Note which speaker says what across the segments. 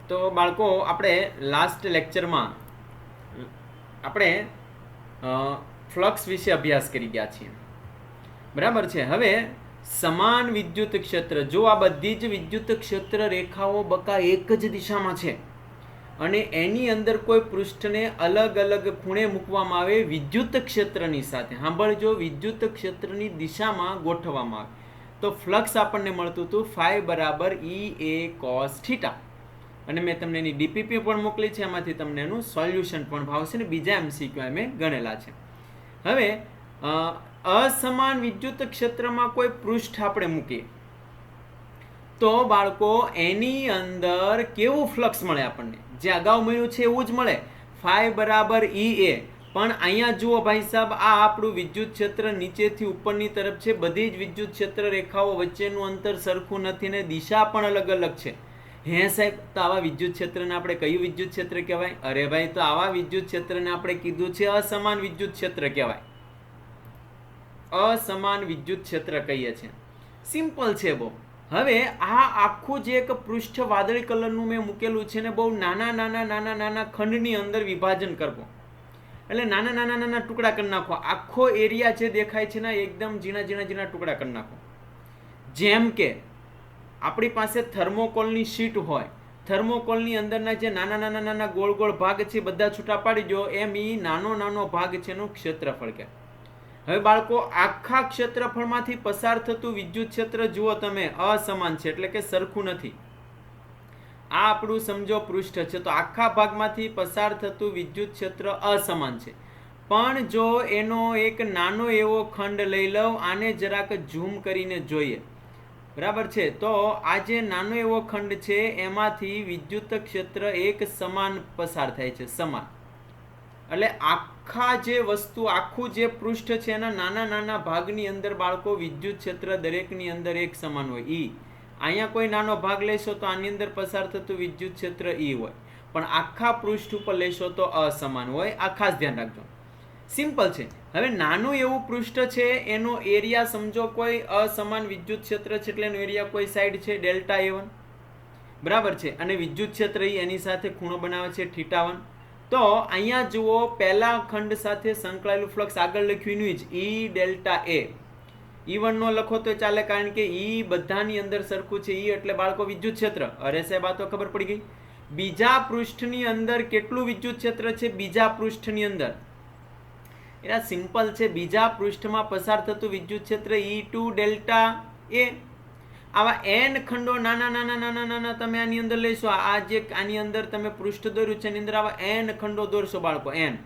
Speaker 1: તો બાળકો આપણે લાસ્ટ લેક્ચરમાં આપણે ફ્લક્સ વિશે અભ્યાસ કરી ગયા છીએ, બરાબર છે. હવે સમાન વિદ્યુત ક્ષેત્ર, જો આ બધી જ વિદ્યુત ક્ષેત્ર રેખાઓ બકા એક જ દિશામાં છે અને એની અંદર કોઈ પૃષ્ઠને અલગ અલગ ખૂણે મૂકવામાં આવે વિદ્યુત ક્ષેત્રની સાથે, સાંભળજો, વિદ્યુત ક્ષેત્રની દિશામાં ગોઠવવામાં આવે તો ફ્લક્સ આપણને મળતું હતું ફાઈ બરાબર ઈ એ કોસ થીટા. અને મેં તમને એની ડીપીપી પણ મોકલી છે, એમાંથી તમને એનું સોલ્યુશન પણ ભાવશે ને બીજા એમસીક્યુ મેં ગણેલા છે. હવે અસમાન વિદ્યુત ક્ષેત્રમાં કોઈ પૃષ્ઠ આપણે મૂકીએ તો બાળકો એની અંદર કેવું ફ્લક્સ મળે આપણને? જે અગાઉ મળ્યું છે એવું જ મળે, ફાઈ બરાબર ઈ એ. પણ અહીંયા જુઓ ભાઈ સાહેબ, આ આપણું વિદ્યુત ક્ષેત્ર નીચેથી ઉપરની તરફ છે, બધી જ વિદ્યુત ક્ષેત્ર રેખાઓ વચ્ચેનું અંતર સરખું નથી ને દિશા પણ અલગ અલગ છે. હે સાહેબ, તો આવા વિદ્યુત ક્ષેત્રને આપણે કયું વિદ્યુત ક્ષેત્ર કહેવાય? અરે ભાઈ, તો આવા વિદ્યુત ક્ષેત્રને આપણે કીધું છે અસમાન વિદ્યુત ક્ષેત્ર કહેવાય. અસમાન વિદ્યુત ક્ષેત્ર કહીએ છીએ. સિમ્પલ છે બહુ. હવે આ આખું જે એક પૃષ્ઠ વાદળી કલરનું મેં મૂકેલું છે ને, બહુ નાના નાના નાના નાના ખંડની અંદર વિભાજન કરવો, એટલે નાના નાના નાના ટુકડા કરી નાખો. આખો એરિયા જે દેખાય છે ને એકદમ ઝીણા ઝીણા ઝીણા ટુકડા કરી નાખો. જેમ કે આપણી પાસે થર્મોકોલની શીટ હોય, થર્મોકોલની અંદરના જે નાના નાના નાના ગોળ ગોળ ભાગ છે બધા છૂટા પાડી દો, એમ એ નાનો નાનો ભાગ છે એનું ક્ષેત્રફળ કે. હવે બાળકો, આખા ક્ષેત્રફળમાંથી પસાર થતું વિદ્યુત ક્ષેત્ર જુઓ તમે, અસમાન છે, એટલે કે સરખું નથી. આ આપણું સમજો પૃષ્ઠ છે, તો આખા ભાગમાંથી પસાર થતું વિદ્યુત ક્ષેત્ર અસમાન છે. પણ જો એનો એક નાનો એવો ખંડ લઈ લઉં, આને જરાક ઝૂમ કરીને જોઈએ, બરાબર છે, તો આ જે નાનો એવો ખંડ છે એમાંથી વિદ્યુત ક્ષેત્ર એક સમાન પસાર થાય છે, સમાન. એટલે આખા જે વસ્તુ, આખું જે પૃષ્ઠ છે એના નાના નાના ભાગની અંદર બાળકો વિદ્યુત ક્ષેત્ર દરેકની અંદર એક સમાન હોય. ઈ અહીંયા કોઈ નાનો ભાગ લેશો તો આની અંદર પસાર થતું વિદ્યુત ક્ષેત્ર ઈ હોય, પણ આખા પૃષ્ઠ ઉપર લેશો તો અસમાન હોય. આ ખાસ ધ્યાન રાખજો, સિમ્પલ છે. હવે નાનું એવું પૃષ્ઠ છે, એનો એરિયા સમજો કોઈ અસમાન વિદ્યુત ક્ષેત્ર છે એટલે એનો એરિયા કોઈ સાઈડ છે ડેલ્ટા A1, બરાબર છે, અને વિદ્યુત ક્ષેત્ર એની સાથે ખૂણો બનાવે છે θ1. તો અહીંયા જુઓ, પહેલા ખંડ સાથે સંકળાયેલું ફ્લક્સ આગળ લખ્યું એનું જ ઈ ડેલ્ટા એ. E1 નો લખો તો ચાલે, કારણ કે ઈ બધાની અંદર સરખું છે. ઈ એટલે બાળકો વિદ્યુત ક્ષેત્ર. અરે સાહેબ, આ તો ખબર પડી ગઈ. બીજા પૃષ્ઠની અંદર કેટલું વિદ્યુત ક્ષેત્ર છે? બીજા પૃષ્ઠની અંદર એ સિમ્પલ છે, બીજા પૃષ્ઠમાં પસાર થતું વિદ્યુત ક્ષેત્ર E2 ડેલ્ટા એ. આવા n ખંડો નાના નાના નાના નાના તમે આની અંદર લેશો, આ જે આની અંદર તમે પૃષ્ઠ દોર્યું છે એની અંદર આવા n ખંડો દોરશો બાળકો, n.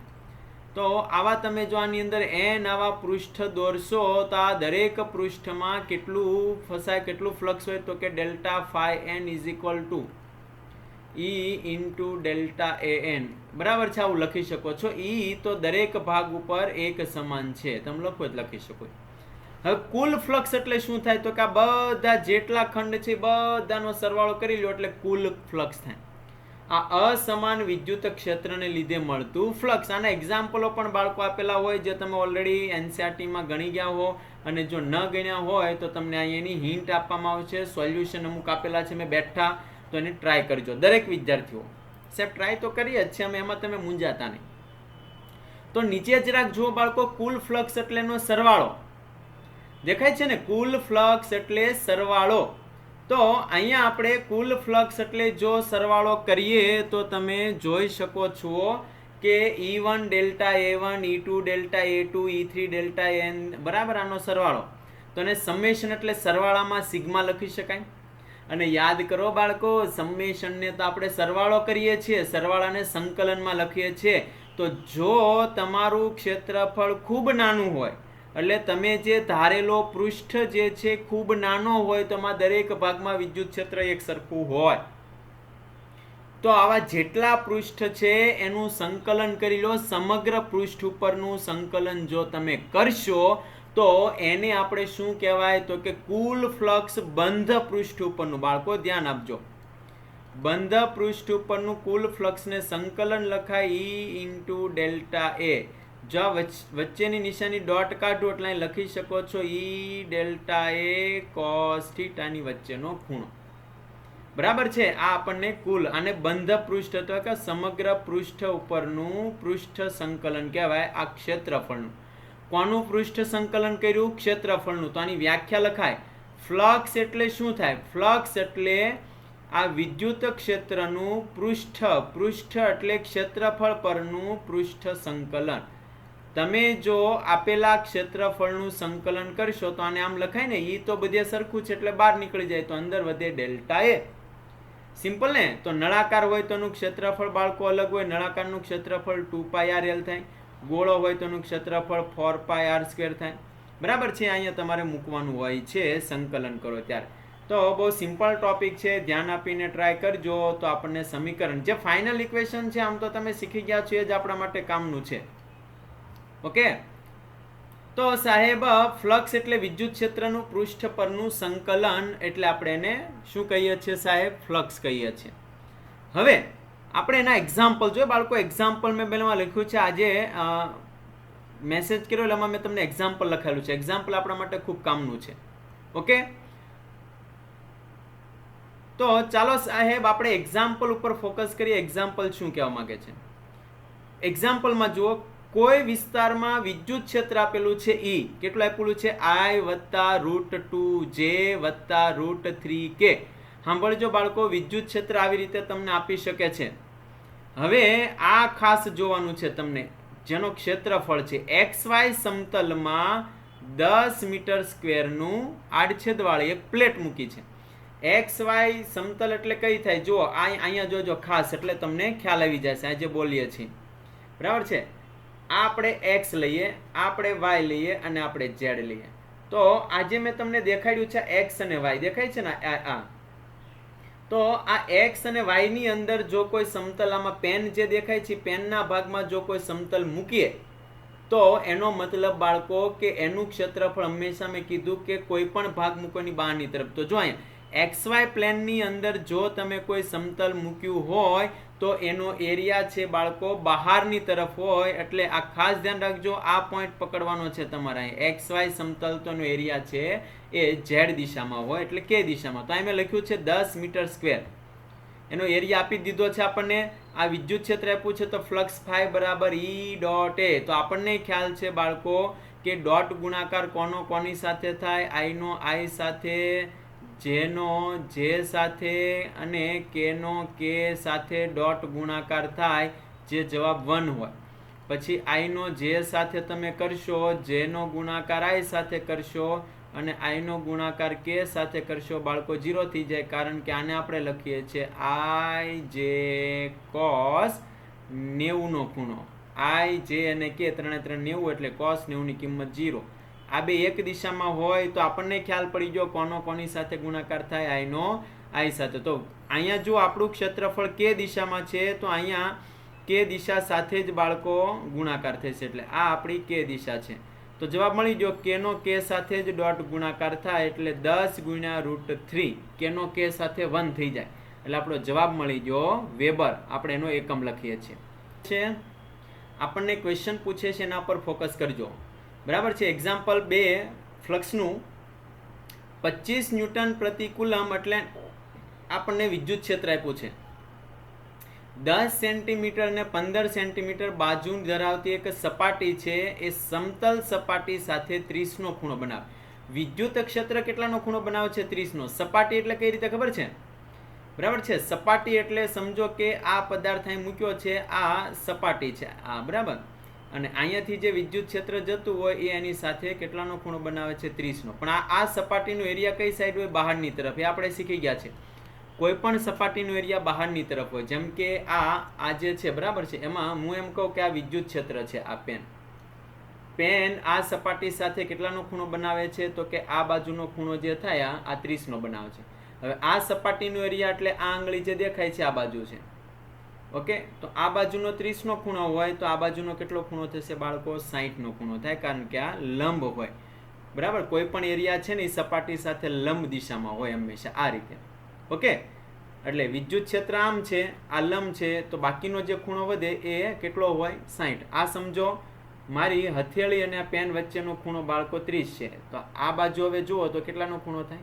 Speaker 1: તો આવા તમે જો આની અંદર n આવા પૃષ્ઠ દોરશો તો આ દરેક પૃષ્ઠમાં કેટલું ફસાય, કેટલું ફ્લક્સ હોય? તો કે delta phi n is equal to E into delta an, બરાબર છે. આવું લખી શકો છો. ઈ તો દરેક ભાગ ઉપર એક સમાન છે, તમે લખો જ લખી શકો. હવે કુલ ફ્લક્સ એટલે શું થાય? તો કે આ બધા જેટલા ખંડ છે બધાનો સરવાળો કરી લો એટલે કુલ ફ્લક્સ થાય. આ અસમાન વિદ્યુત ક્ષેત્રને લીધે મળતું ફ્લક્સ. આના એક્ઝામ્પલો પણ બાળકો આપેલા હોય, જે તમે ઓલરેડી એનસીઆરટીમાં ગણી ગયા હો, અને જો ન ગણ્યા હોય તો તમને અહીંયાની હિન્ટ આપવામાં આવશે, સોલ્યુશન અમુક આપેલા છે, મેં બેઠા તો એને ટ્રાય કરજો દરેક વિદ્યાર્થીઓ. સાહેબ ટ્રાય તો કરીએ જ છે અમે, એમાં તમે મૂંઝાતા નહીં. તો નીચે જરાક જુઓ બાળકો, કુલ ફ્લક્સ એટલે એનો સરવાળો દેખાય છે ને, કુલ ફ્લક્સ એટલે સરવાળો. તો અહીંયા આપણે કુલ ફ્લક્સ એટલે જો સરવાળો કરીએ તો તમે જોઈ શકો છો કે E1 delta A1, E2 delta A2, E3 delta N, બરાબર, આનો સરવાળો. તો એને સમેશન એટલે સરવાળામાં સિગ્મા લખી શકાય. અને યાદ કરો બાળકો, સમેશનને તો આપણે સરવાળો કરીએ છીએ, સરવાળાને સંકલનમાં લખીએ છીએ. તો જો તમારું ક્ષેત્રફળ ખૂબ નાનું હોય, એટલે તમે જે ધારેલો પૃષ્ઠ જે છે ખૂબ નાનો હોય, તો આમાં દરેક ભાગમાં વિદ્યુત ક્ષેત્ર એક સરખું હોય. તો આવા જેટલા પૃષ્ઠ છે એનું સંકલન કરી લો. સમગ્ર પૃષ્ઠ ઉપરનું સંકલન જો તમે કરશો તો એને આપણે શું કહેવાય? તો કે કુલ ફ્લક્સ બંધ પૃષ્ઠ ઉપરનું. બાળકો ધ્યાન આપજો, બંધ પૃષ્ઠ ઉપરનું કુલ ફ્લક્સને સંકલન લખાય ઈ ઇન્ટુ ડેલ્ટા એ. જો વચ્ચેની નિશાની ડોટ કાઢો એટલે લખી શકો છો ઈ ડેલ્ટા એ કોસ થીટાની વચ્ચેનો ખૂણો, બરાબર છે. આ આપણને કુલ આને બંધ પૃષ્ઠ અથવા કે સમગ્ર પૃષ્ઠ ઉપરનું પૃષ્ઠ સંકલન કહેવાય. આ ક્ષેત્રફળનું કોનું પૃષ્ઠ સંકલન કર્યું? ક્ષેત્રફળનું. તો આની વ્યાખ્યા લખાય. ફ્લક્સ એટલે શું થાય? ફ્લક્સ એટલે આ વિદ્યુત ક્ષેત્રનું પૃષ્ઠ એટલે ક્ષેત્રફળ પરનું પૃષ્ઠ સંકલન. તમે જો આપેલા ક્ષેત્રફળનું સંકલન કરશો તો આને આમ લખાય ને, ઈ તો બધે સરખું છે એટલે બહાર નીકળી જાય તો અંદર વધે ડેલ્ટા એ. સિમ્પલ ને. તો નળાકાર હોય તો એનું ક્ષેત્રફળ બાળકો અલગ હોય. નળાકારનું ક્ષેત્રફળ 2πr થાય. ગોળો હોય તો એનું ક્ષેત્રફળ 4πr² થાય. બરાબર છે. અહીંયા તમારે મૂકવાનું હોય છે સંકલન કરો ત્યારે. તો બહુ સિમ્પલ ટોપિક છે, ધ્યાન આપીને ટ્રાય કરજો તો આપણને સમીકરણ જે ફાઇનલ ઇક્વેશન છે આમ તો તમે શીખી ગયા છો, એ જ આપણા માટે કામનું છે. ઓકે. તો સાહેબ ફ્લક્સ એટલે વિદ્યુત ક્ષેત્રનું પૃષ્ઠ પરનું સંકલન એટલે આપણે એને શું કહીએ છીએ સાહેબ? ફ્લક્સ કહીએ છીએ. હવે આપણે એના એક્ઝામ્પલ જોઈએ બાળકો. એક્ઝામ્પલ મેં પહેલાં લખ્યું છે, આજે મેસેજ કર્યો એટલે એમાં મેં તમને એક્ઝામ્પલ લખેલું છે. એક્ઝામ્પલ આપણા માટે ખૂબ કામનું છે. ઓકે. તો ચાલો સાહેબ આપણે એક્ઝામ્પલ ઉપર ફોકસ કરીએ. એક્ઝામ્પલ શું કહેવા માંગે છે? એક્ઝામ્પલમાં જુઓ, કોઈ વિસ્તારમાં વિદ્યુત ક્ષેત્ર આપેલું છે E. કેટલું આપેલું છે? I + √2J + √3K. સાંભળજો બાળકો, વિદ્યુત ક્ષેત્ર આવી રીતે તમને આપી શકે છે. હવે આ ખાસ જોવાનું છે તમને, જેનો ક્ષેત્રફળ છે XY સમતલમાં 10 મીટર સ્ક્વેરનું આડછેદવાળી એક પ્લેટ મૂકી છે. XY સમતલ એટલે કઈ થાય? જુઓ અહીંયા જોજો ખાસ, એટલે તમને ખ્યાલ આવી જશે આ જે બોલીએ છીએ. બરાબર છે. આપણે X લઈએ, આપણે Y લઈએ અને આપણે Z લઈએ. તો આજે મેં તમને દેખાડ્યું છે X અને Y દેખાય છે ને આ. તો આ X અને Y ની અંદર જો કોઈ સમતલ, આમાં પેન જે દેખાય છે પેનના ભાગમાં જો કોઈ સમતલ મૂકીએ તો એનો મતલબ બાળકો કે એનું ક્ષેત્રફળ હંમેશા મેં કીધું કે કોઈ પણ ભાગ મૂકવાની બહારની તરફ. તો જો અહીંયા XY પ્લેનની અંદર જો તમે કોઈ સમતલ મૂક્યું હોય તો એનો એરિયા છે બાળકો બહારની તરફ હોય. એટલે આ ખાસ ધ્યાન રાખજો, આ પોઈન્ટ પકડવાનો છે તમારે. XY સમતલ તો એનો એરિયા છે એ Z દિશામાં હોય એટલે K દિશામાં. તો અહીં મેં લખ્યું છે 10 મીટર સ્ક્વેર. એનો એરિયા આપી દીધો છે આપણને. આ વિદ્યુત ક્ષેત્ર આપ્યું છે તો ફ્લક્સ ∅ = E.A. તો આપણને ખ્યાલ છે બાળકો કે ડોટ ગુણાકાર કોનો કોની સાથે થાય? I નો I સાથે, J નો J સાથે અને K નો K સાથે ડોટ ગુણાકાર થાય, જે જવાબ 1 હોય. પછી I નો J સાથે તમે કરશો, J નો ગુણાકાર I સાથે કરશો અને I નો ગુણાકાર K સાથે કરશો બાળકો 0 થઈ જાય. કારણ કે આને આપણે લખીએ છીએ IJ cos 90 નો ખૂણો. I, J અને K ત્રણે 90 એટલે cos 90 ની કિંમત 0. આ બે એક દિશામાં હોય તો આપણને ખ્યાલ પડી ગયો કોનો કોની સાથે ગુણાકાર થાય? I નો I સાથે. તો અહીંયા જો આપણું ક્ષેત્રફળ K દિશામાં છે તો અહીંયા K દિશા સાથે જ બાળકો ગુણાકાર થશે. એટલે આ આપણી K દિશા છે. તો જવાબ મળી ગયો. K નો K સાથે જ ડોટ ગુણાકાર થાય એટલે 10 × √3. K નો K સાથે 1 થઈ જાય એટલે આપણો જવાબ મળી ગયો વેબર. આપણે એનો એકમ લખીએ છીએ. આપણને ક્વેશ્ચન પૂછે છે એના પર ફોકસ કરજો. બરાબર છે. એક્ઝામ્પલ 2 ફ્લક્સનું 25 ન્યૂટન પ્રતિ કુલમ એટલે આપણને વિદ્યુત ક્ષેત્ર આપ્યું છે. 10 સેન્ટીમીટર અને 15 સેન્ટીમીટર બાજુ ધરાવતી એક સપાટી છે. એ સમતલ સપાટી સાથે 30 નો ખૂણો બનાવે. વિદ્યુત ક્ષેત્ર કેટલાનો ખૂણો બનાવે છે? 30 નો. સપાટી એટલે કઈ રીતે ખબર છે? બરાબર છે. સપાટી એટલે સમજો કે આ પદાર્થ અહીં મૂક્યો છે, આ સપાટી છે આ. બરાબર. અને અહીંયાથી જે વિદ્યુત ક્ષેત્ર જતું હોય એ એની સાથે કેટલાનો ખૂણો બનાવે છે? 30 નો. પણ આ સપાટીનો એરિયા કઈ સાઈડ હોય? બહારની તરફ. એ આપણે શીખી ગયા છે. કોઈ પણ સપાટીનો એરિયા બહારની તરફ હોય. જેમ કે આ જે છે બરાબર છે, એમાં હું એમ કહું કે આ વિદ્યુત ક્ષેત્ર છે. આ પેન આ સપાટી સાથે કેટલાનો ખૂણો બનાવે છે? તો કે આ બાજુનો ખૂણો જે થાય આ 30 નો બનાવે છે. હવે આ સપાટીનો એરિયા એટલે આ આંગળી જે દેખાય છે આ બાજુ છે. ઓકે. તો આ બાજુનો 30 નો ખૂણો હોય તો આ બાજુનો કેટલો ખૂણો થશે બાળકો? 60 નો ખૂણો થાય. કારણ કે આ લંબ હોય. બરાબર. કોઈ પણ એરિયા છે ને એ સપાટી સાથે લંબ દિશામાં હોય હંમેશા આ રીતે. ઓકે. એટલે વિદ્યુત ક્ષેત્ર આમ છે, આ લંબ છે, તો બાકીનો જે ખૂણો વધે એ કેટલો હોય? 60. આ સમજો મારી હથેળી અને આ પેન વચ્ચેનો ખૂણો બાળકો 30 છે. તો આ બાજુ હવે જુઓ તો કેટલાનો ખૂણો થાય?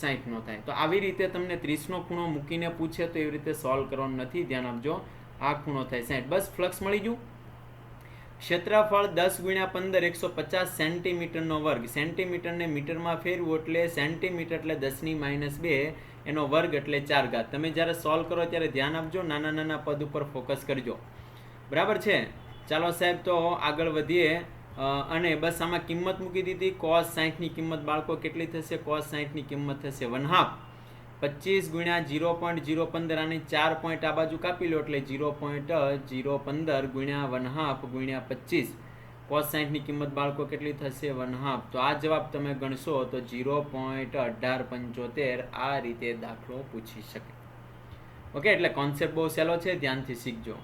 Speaker 1: 60નો થાય. તો આવી રીતે તમને 30નો ખૂણો મૂકીને પૂછે તો એવી રીતે સોલ્વ કરવાનું નથી, ધ્યાન આપજો. આ ખૂણો થાય 60. બસ ફ્લક્સ મળી ગયું. ક્ષેત્રફળ 10 × 15 150 સેન્ટીમીટરનો વર્ગ. સેન્ટીમીટરને મીટરમાં ફેરવું એટલે સેન્ટીમીટર એટલે 10⁻², એનો વર્ગ એટલે 4 ઘાત. તમે જ્યારે સોલ્વ કરો ત્યારે ધ્યાન આપજો, નાના નાના પદ ઉપર ફોકસ કરજો. બરાબર છે. ચાલો સાહેબ, તો આગળ વધીએ. અને બસ આમાં કિંમત મૂકી દીધી. cos 60ની કિંમત બાળકો કેટલી થશે? cos 60ની કિંમત થશે 1/2. 25 × 0.015 આને 4 પોઈન્ટ આ બાજુ કાપી લો એટલે 0.015 × 1/2 × 25. cos 60ની કિંમત બાળકો કેટલી થશે? 1/2. તો આ જવાબ તમે ગણશો તો 0.1875 આ રીતે દાખલો પૂછી શકે. ઓકે, એટલે કોન્સેપ્ટ બહુ સહેલો છે, ધ્યાનથી શીખજો.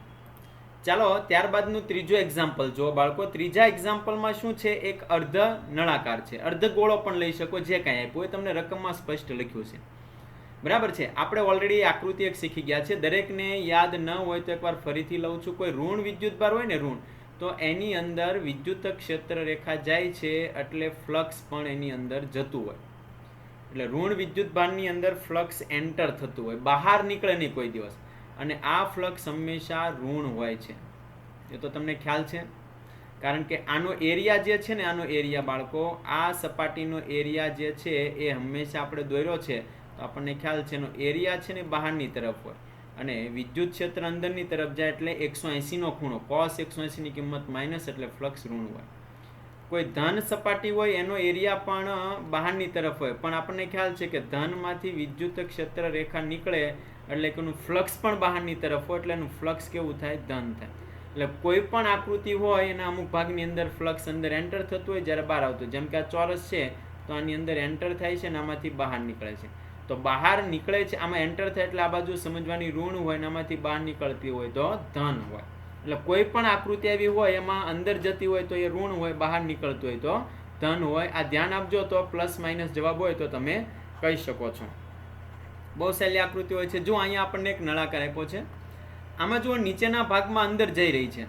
Speaker 1: ચાલો ત્યારબાદનું ત્રીજો એક્ઝામ્પલ જો બાળકો. ત્રીજા એક્ઝામ્પલમાં શું છે? એક અર્ધ નળાકાર છે. અર્ધ ગોળો પણ લઈ શકો, જે કાંઈ આપ્યું હોય, તમને રકમમાં સ્પષ્ટ લખ્યું છે. બરાબર છે. આપણે ઓલરેડી આકૃતિ એક શીખી ગયા છે. દરેકને યાદ ન હોય તો એકવાર ફરીથી લઉં છું. કોઈ ઋણ વિદ્યુતભાર હોય ને, ઋણ, તો એની અંદર વિદ્યુત ક્ષેત્ર રેખા જાય છે એટલે ફ્લક્સ પણ એની અંદર જતું હોય. એટલે ઋણ વિદ્યુતભારની અંદર ફ્લક્સ એન્ટર થતું હોય, બહાર નીકળે નહીં કોઈ દિવસ. અને આ ફ્લક્સ હંમેશા ઋણ હોય છે. એ તો તમને ખ્યાલ છે, કારણ કે આનો એરિયા જે છે ને, આનો એરિયા બાળકો, આ સપાટીનો એરિયા જે છે એ હંમેશા આપણે દોર્યો છે તો આપણને ખ્યાલ છે એનો એરિયા છે ને બહારની તરફ હોય, અને વિદ્યુત ક્ષેત્ર અંદરની તરફ જાય એટલે 180નો ખૂણો. cos 180ની કિંમત માઇનસ એટલે ફ્લક્સ ઋણ હોય. કોઈ ધન સપાટી હોય એનો એરિયા પણ બહારની તરફ હોય, પણ આપણને ખ્યાલ છે કે ધનમાંથી વિદ્યુત ક્ષેત્ર રેખા નીકળે એટલે કે એનું ફ્લક્સ પણ બહારની તરફ હોય, એટલે એનું ફ્લક્સ કેવું થાય? ધન થાય. એટલે કોઈ પણ આકૃતિ હોય એના અમુક ભાગની અંદર ફ્લક્સ અંદર એન્ટર થતું હોય, જ્યારે બહાર આવતું. જેમ કે આ ચોરસ છે તો આની અંદર એન્ટર થાય છે અને આમાંથી બહાર નીકળે છે. તો બહાર નીકળે છે, આમાં એન્ટર થાય એટલે આ બાજુ સમજવાની ઋણ હોય, અને આમાંથી બહાર નીકળતી હોય તો ધન હોય. એટલે કોઈ પણ આકૃતિ આવી હોય એમાં અંદર જતી હોય તો એ ઋણ હોય, બહાર નીકળતું હોય તો ધન હોય. આ ધ્યાન આપજો, તો પ્લસ માઇનસ જવાબ હોય તો તમે કહી શકો છો. બહુ સહેલી આકૃતિ હોય છે. જો અહીંયા આપણને એક નળાકાર આપ્યો છે. આમાં જુઓ નીચેના ભાગમાં અંદર જઈ રહી છે.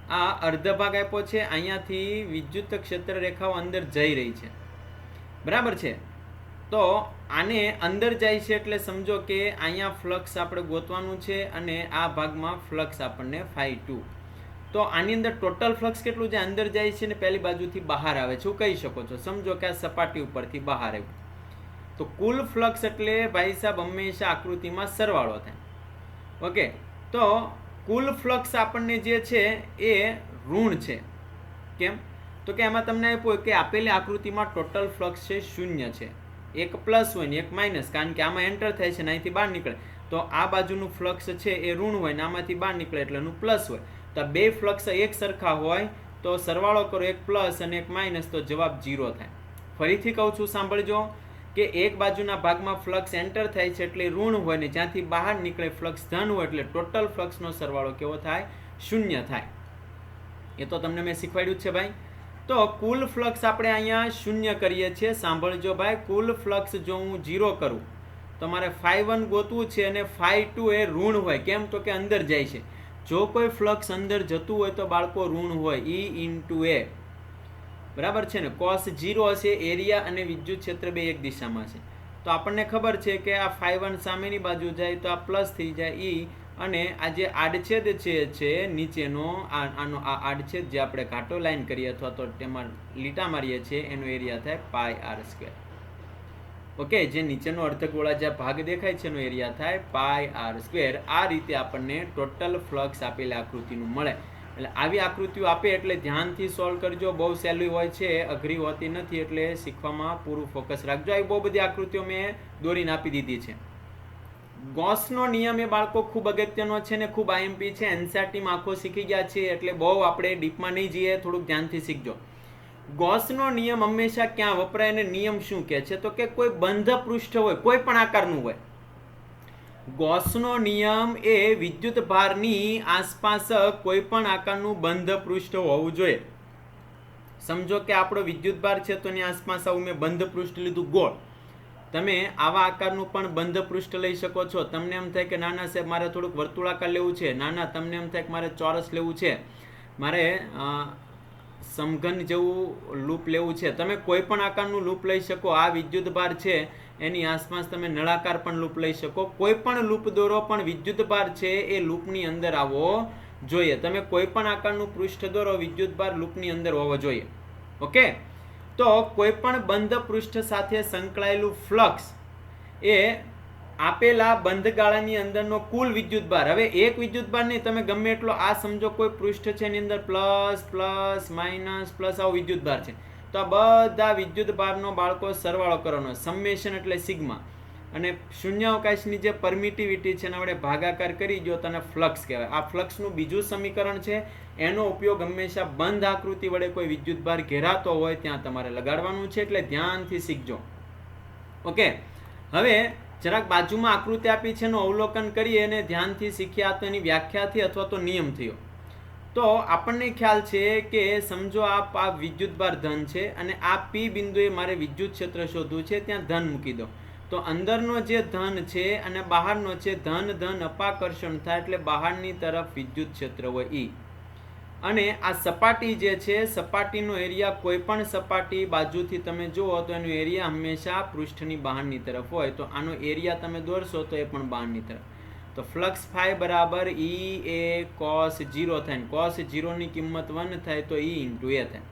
Speaker 1: આ અર્ધ ભાગ આપ્યો છે, અહીંયાથી વિદ્યુત ક્ષેત્ર રેખાઓ અંદર જઈ રહી છે. બરાબર છે. તો આને અંદર જાય છે એટલે સમજો કે અહીંયા ફ્લક્સ આપણે ગોતવાનું છે, અને આ ભાગમાં ફ્લક્સ આપણને φ2. તો આની અંદર ટોટલ ફ્લક્સ કેટલું છે? અંદર જાય છે ને પહેલી બાજુથી બહાર આવે છે, એવું કહી શકો છો. સમજો કે આ સપાટી ઉપરથી બહાર આવ્યું. તો કુલ ફ્લક્સ એટલે ભાઈ સાહેબ હંમેશા આકૃતિમાં સરવાળો થાય. ઓકે, તો કુલ ફ્લક્સ આપણને જે છે એ ઋણ છે. કેમ? તો કે એમાં તમને આપ્યું કે આપેલી આકૃતિમાં ટોટલ ફ્લક્સ છે 0 છે. એક પ્લસ હોય ને એક માઇનસ, કારણ કે આમાં એન્ટર થાય છે ને અહીંથી બહાર નીકળે. તો આ બાજુનું ફ્લક્સ છે એ ઋણ હોય ને આમાંથી બહાર નીકળે એટલે એનું પ્લસ હોય. તો બે ફ્લક્સ એક સરખા હોય તો સરવાળો કરો, એક પ્લસ અને એક માઇનસ, તો જવાબ 0 થાય. ફરીથી કહું છું, સાંભળજો કે એક બાજુના ભાગમાં ફ્લક્સ એન્ટર થાય છે એટલે ઋણ હોય, ને જ્યાંથી બહાર નીકળે ફ્લક્સ ધન હોય, એટલે ટોટલ ફ્લક્સનો સરવાળો કેવો થાય? 0 થાય. એ તો તમને મેં શીખવાડ્યું છે ભાઈ. તો કુલ ફ્લક્સ આપણે અહીંયા 0 કરીએ છીએ. સાંભળજો ભાઈ, કુલ ફ્લક્સ જો હું 0 કરું તો મારે φ1 ગોતવું છે, અને φ2 એ ઋણ હોય. કેમ? તો કે અંદર જાય છે. જો કોઈ ફ્લક્સ અંદર જતું હોય તો બાળકો ઋણ હોય, E × A. બરાબર છે ને? cos 0 હશે, એરિયા અને વિદ્યુત ક્ષેત્ર બે એક દિશામાં છે. તો આપણને ખબર છે કે આ φ1 સામેની બાજુ જાય તો આ પ્લસ થઈ જાય E, અને આ જે આડછેદ છે નીચેનો, આનો આ આડછેદ જે આપણે ઘાટો લાઈન કરીએ અથવા તો તેમાં લીટા મારીએ છીએ એનો એરિયા થાય πr². ઓકે, જે નીચેનો અર્ધગોળા જે ભાગ દેખાય છે એનો એરિયા થાય πr². આ રીતે આપણને ટોટલ ફ્લક્સ આપેલી આકૃતિનું મળે. એટલે આવી આકૃતિઓ આપે એટલે ધ્યાનથી સોલ્વ કરજો. બહુ સહેલી હોય છે, અઘરી હોતી નથી, એટલે શીખવામાં પૂરું ફોકસ રાખજો. આવી બહુ બધી આકૃતિઓ મેં દોરીને આપી દીધી છે. ગોસનો નિયમ એ બાળકો ખૂબ અગત્યનો છે ને ખૂબ આઈએમપી છે. એનસીઈઆરટીમાં આખો શીખી ગયા છે એટલે બહુ આપણે ડીપમાં નહીં જઈએ, થોડુંક ધ્યાનથી શીખજો. ગોસનો નિયમ હંમેશા ક્યાં વપરાય અને નિયમ શું કહે છે? તો કે કોઈ બંધ પૃષ્ઠ હોય, કોઈ પણ આકારનું હોય. ગોસનો નિયમ એ વિદ્યુત ભારની આસપાસ કોઈ પણ આકારનું બંધ પૃષ્ઠ હોવું જોઈએ. સમજો કે આપણો વિદ્યુત ભાર છે તો એની આસપાસ આવું મેં બંધ પૃષ્ઠ લીધું ગોળ. તમે આવા આકારનું પણ બંધ પૃષ્ઠ લઈ શકો છો. તમને એમ થાય કે નાના સાહેબ મારે થોડુંક વર્તુળાકાર લેવું છે, નાના તમને એમ થાય કે મારે ચોરસ લેવું છે, મારે સમઘન જેવું લૂપ લેવું છે. તમે કોઈ પણ આકારનું લૂપ લઈ શકો. આ વિદ્યુત ભાર છે એની આસપાસ તમે નળાકાર પણ લૂપ લઈ શકો. કોઈ પણ લૂપ દોરો, પણ વિદ્યુત ભાર છે એ લૂપની અંદર આવવો જોઈએ. તમે કોઈ પણ આકારનું પૃષ્ઠ દોરો, વિદ્યુત ભાર લૂપની અંદર હોવો જોઈએ. ઓકે, તો કોઈ પણ બંધ પૃષ્ઠ સાથે સંકળાયેલું ફ્લક્સ એ આપેલા બંધ ગાળાની અંદરનો કુલ વિદ્યુત ભાર. હવે એક વિદ્યુત ભાર નહીં, તમે ગમે એટલો આ સમજો કોઈ પૃષ્ઠ છે એની અંદર પ્લસ પ્લસ માઇનસ પ્લસ આવો વિદ્યુત ભાર છે, તો આ બધા વિદ્યુત ભારનો બાળકો સરવાળો કરવાનો, સમેશન એટલે સિગ્મા, અને શૂન્યાવકાશની જે પરમિટિવિટી છે એના વડે ભાગાકાર કરી જો તને ફ્લક્સ કહેવાય. આ ફ્લક્સનું બીજું સમીકરણ છે. એનો ઉપયોગ હંમેશા બંધ આકૃતિ વડે કોઈ વિદ્યુત ભાર ઘેરાતો હોય ત્યાં તમારે લગાડવાનું છે, એટલે ધ્યાનથી શીખજો. ઓકે, હવે જરાક બાજુમાં આકૃતિ આપી છે એનું અવલોકન કરીએ અને ધ્યાનથી શીખ્યા તો એની વ્યાખ્યાથી અથવા તો નિયમ થયો. તો આપણને ખ્યાલ છે કે સમજો આ વિદ્યુત ભાર ધન છે અને આ પી બિંદુએ મારે વિદ્યુત ક્ષેત્ર શોધવું છે, ત્યાં ધન મૂકી દો. તો અંદરનો જે ધન છે અને બહારનો છે, ધન ધન અપાકર્ષણ થાય એટલે બહારની તરફ વિદ્યુત ક્ષેત્ર હોય ઈ. અને આ સપાટી જે છે, સપાટીનો એરિયા કોઈ પણ સપાટી બાજુથી તમે જુઓ તો એનો એરિયા હંમેશા પૃષ્ઠની બહારની તરફ હોય. તો આનો એરિયા તમે દોરશો તો એ પણ બહારની તરફ. તો ફ્લક્સ ફાઈ બરાબર ઈ એ કોસ 0 થાય. કોસ 0 ની કિંમત 1 થાય તો ઈ ઇન્ટુ એ થાય.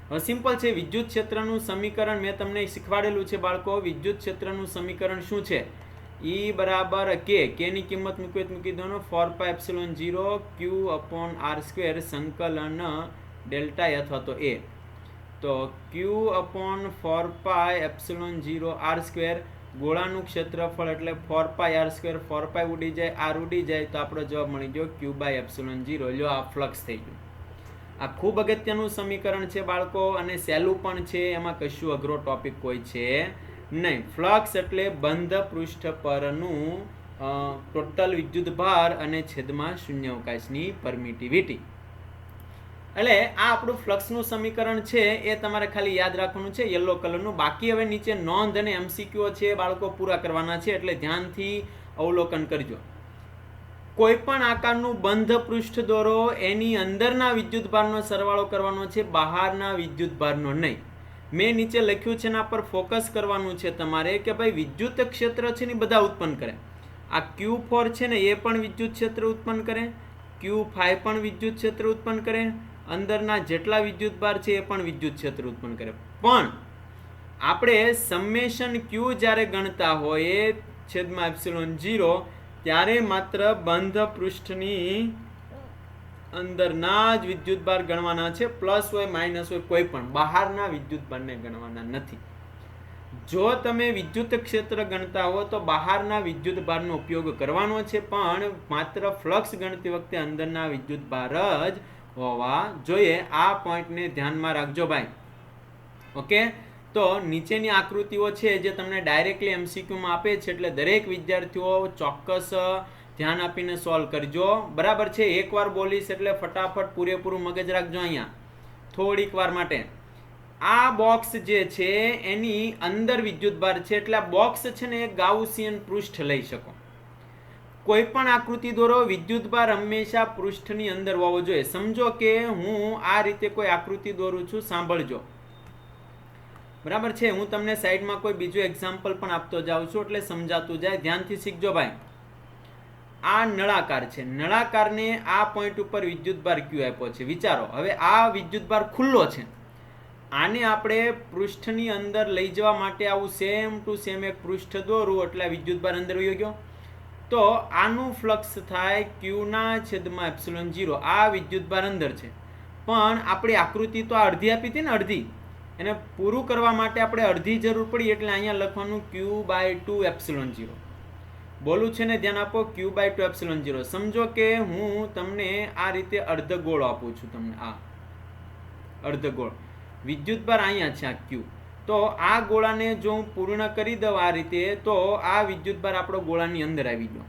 Speaker 1: હવે સિમ્પલ છે. વિદ્યુત ક્ષેત્રનું સમીકરણ મેં તમને શીખવાડેલું છે બાળકો. વિદ્યુત ક્ષેત્રનું સમીકરણ શું છે? ઈ બરાબર કે ની કિંમત મૂકી દો 4πε0 q/r² સંકલન ડેલ્ટા એ અથવા તો એ. તો q/4πε0 r², ગોળાનું ક્ષેત્રફળ એટલે 4πr², 4π ઉડી જાય, r ઉડી જાય, તો આપણો જવાબ મળી ગયો q/ε0. લ્યો, આ ફ્લક્સ થઈ ગયું. આ ખૂબ અગત્યનું સમીકરણ છે બાળકો, અને સહેલું પણ છે. એમાં કશું અઘરો ટોપિક કોઈ છે નહીં. ફ્લક્સ એટલે બંધ પૃષ્ઠ પરનું ટોટલ વિદ્યુત ભાર અને છેદમાં શૂન્યાવકાશની પરમિટિવિટી. એટલે આ આપણું ફ્લક્સનું સમીકરણ છે એ તમારે ખાલી યાદ રાખવાનું છે યલો કલરનું. બાકી હવે નીચે નોંધ અને એમસીક્યુ છે બાળકો પૂરા કરવાના છે, એટલે ધ્યાનથી અવલોકન કરજો. કોઈ પણ આકારનું બંધ પૃષ્ઠ દોરો, એની અંદરના વિદ્યુત ભારનો સરવાળો કરવાનો છે, બહારના વિદ્યુત ભારનો નહીં. મેં નીચે લખ્યું છે એના પર ફોકસ કરવાનું છે તમારે કે ભાઈ વિદ્યુત ક્ષેત્ર છે ને બધા ઉત્પન્ન કરે. આ Q4 છે ને એ પણ વિદ્યુત ક્ષેત્ર ઉત્પન્ન કરે, Q5 પણ વિદ્યુત ક્ષેત્ર ઉત્પન્ન કરે, અંદરના જેટલા વિદ્યુત ભાર છે એ પણ વિદ્યુત ક્ષેત્ર ઉત્પન્ન કરે. પણ આપણે સમેશન Q જ્યારે ગણતા હોય છેદમાં ε0, ત્યારે માત્ર બંધ પૃષ્ઠની અંદરના જ વિદ્યુત ભાર ગણવાના છે. પ્લસ હોય માઇનસ હોય કોઈ પણ બહારના વિદ્યુત ભારને ગણવાના નથી. જો તમે વિદ્યુત ક્ષેત્ર ગણતા હો તો બહારના વિદ્યુત ભારનો ઉપયોગ કરવાનો છે, પણ માત્ર ફ્લક્સ ગણતી વખતે અંદરના વિદ્યુત ભાર જ હોવા જોઈએ. આ પોઈન્ટને ધ્યાનમાં રાખજો ભાઈ. ઓકે, તો નીચેની આકૃતિઓ છે જે તમને ડાયરેક્ટલી એમસીક્યુમાં આપે છે, એટલે દરેક વિદ્યાર્થીઓ ચોક્કસ ધ્યાન આપીને સોલ્વ કરજો. બરાબર છે? એકવાર બોલીશ એટલે ફટાફટ પૂરેપૂરું મગજ રાખજો. અહીંયા થોડીક વાર માટે આ બોક્સ જે છે એની અંદર વિદ્યુત ભાર છે, એટલે આ બોક્સ છે ને એક ગાઉસિયન પૃષ્ઠ લઈ શકો. કોઈ પણ આકૃતિ દોરો, વિદ્યુત ભાર હંમેશા પૃષ્ઠની અંદર હોવો જોઈએ. સમજો કે હું આ રીતે કોઈ આકૃતિ દોરું છું, સાંભળજો. બરાબર છે? હું તમને સાઈડમાં કોઈ બીજું એક્ઝામ્પલ પણ આપતો જાઉં છું એટલે સમજાતું જાય. ધ્યાનથી શીખજો ભાઈ. આ નળાકાર છે. નળાકારને આ પોઈન્ટ ઉપર વિદ્યુત ભાર Q આપ્યો છે. વિચારો, હવે આ વિદ્યુત ભાર ખુલ્લો છે. આને આપણે પૃષ્ઠની અંદર લઈ જવા માટે આવું સેમ ટુ સેમ એક પૃષ્ઠ દોરું એટલે વિદ્યુત ભાર અંદર વયો ગયો. તો આનું ફ્લક્સ થાય Q/ε0. આ વિદ્યુત ભાર અંદર છે, પણ આપણી આકૃતિ તો આ અડધી આપી હતી ને, અડધી. એને પૂરું કરવા માટે આપણે અડધી જરૂર પડી, એટલે અહીંયા લખવાનું Q/2ε0. બોલું છે ને, ધ્યાન આપો. Q/2ε0. સમજો કે હું તમને આ રીતે અર્ધગોળ આપું છું. તમને આ અર્ધગોળ વિદ્યુત ભાર અહીંયા છે, આ Q. તો આ ગોળાને જો હું પૂર્ણ કરી દઉં આ રીતે, તો આ વિદ્યુત ભાર આપણો ગોળાની અંદર આવી ગયો.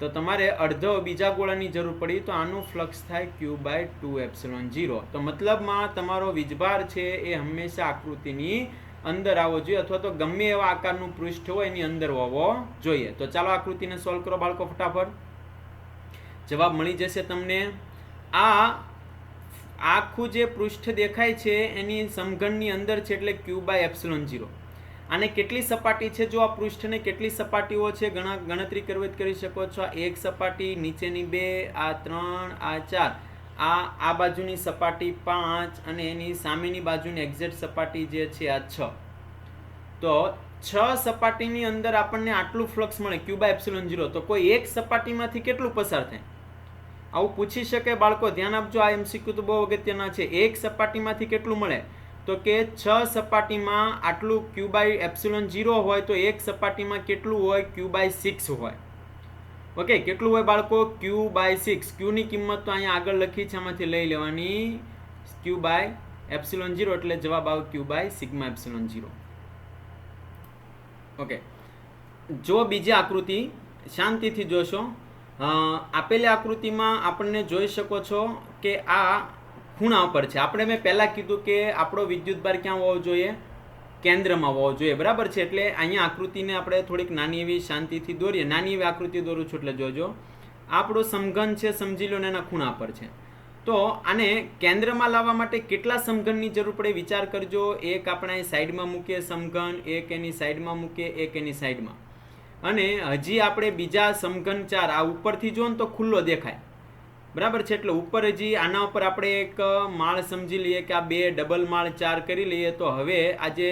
Speaker 1: તો તમારે અડધો બીજા ગોળાની જરૂર પડી, તો આનું ફ્લક્સ થાય Q/2ε0. તો મતલબમાં તમારો વીજભાર છે એ હંમેશા આકૃતિની અંદર આવવો જોઈએ, અથવા તો ગમે એવા આકારનું પૃષ્ઠ હોય એની અંદર હોવો જોઈએ. તો ચાલો આકૃતિને સોલ્વ કરો બાળકો ફટાફટ. જવાબ મળી જશે તમને. આખું જે પૃષ્ઠ દેખાય છે એની સમઘનની અંદર છે એટલે ક્યુ બાય એપ્સિલોન 0. અને કેટલી સપાટી છે, જો આ પૃષ્ઠને કેટલી સપાટીઓ છે ગણતરી કરવી કરી શકો છો. આ એક સપાટી, નીચેની 2, આ 3, આ 4, આ બાજુની સપાટી 5 અને એની સામેની બાજુની એક્ઝેક્ટ સપાટી જે છે આ 6. તો 6 સપાટીની અંદર આપણને આટલું ફ્લક્સ મળે ક્યુ બાય એપ્સિલોન 0. તો કોઈ એક સપાટીમાંથી કેટલું પસાર થાય આવું પૂછી શકે બાળકો. ધ્યાન આપજો, આ એમસીક્યુ તો બહુ અગત્યના છે. એક સપાટીમાંથી કેટલું મળે તો કે 6 સપાટીમાં આટલું ક્યુ બાય એપ્સિલોન 0 હોય તો એક સપાટીમાં કેટલું હોય ક્યુ બાય 6 હોય. ઓકે, કેટલું હોય બાળકો? ક્યુ બાય 6. ક્યુની કિંમત તો અહીંયા આગળ લખી છે, આમાંથી લઈ લેવાની ક્યુ બાય એપ્સિલોન 0 એટલે જવાબ આવે ક્યુ બાય સિગ્મા એપ્સિલોન 0. ઓકે, જો બીજી આકૃતિ શાંતિથી જોશો. આપેલી આકૃતિમાં આપણને જોઈ શકો છો કે આ ખૂણા ઉપર છે. મેં પહેલાં કીધું કે આપણો વિદ્યુતભાર ક્યાં હોવો જોઈએ? કેન્દ્રમાં હોવો જોઈએ, બરાબર છે. એટલે અહીંયા આકૃતિને આપણે થોડીક નાની એવી શાંતિથી દોરીએ. નાની એવી આકૃતિ દોરું છું એટલે જોજો. આપણો સમઘન છે, સમજી લો ને એના ખૂણા પર છે. તો આને કેન્દ્રમાં લાવવા માટે કેટલા સમઘનની જરૂર પડે વિચાર કરજો. એક આપણે સાઈડમાં મૂકીએ સમઘન, એક એની સાઈડમાં મૂકીએ, એક એની સાઈડમાં, અને હજી આપણે બીજા સમઘન 4 આ ઉપરથી જો ને તો ખુલ્લો દેખાય, બરાબર છે. એટલે ઉપર હજી આના ઉપર આપણે એક માળ સમજી લઈએ કે આ 2 ડબલ માળ 4 કરી લઈએ. તો હવે આ જે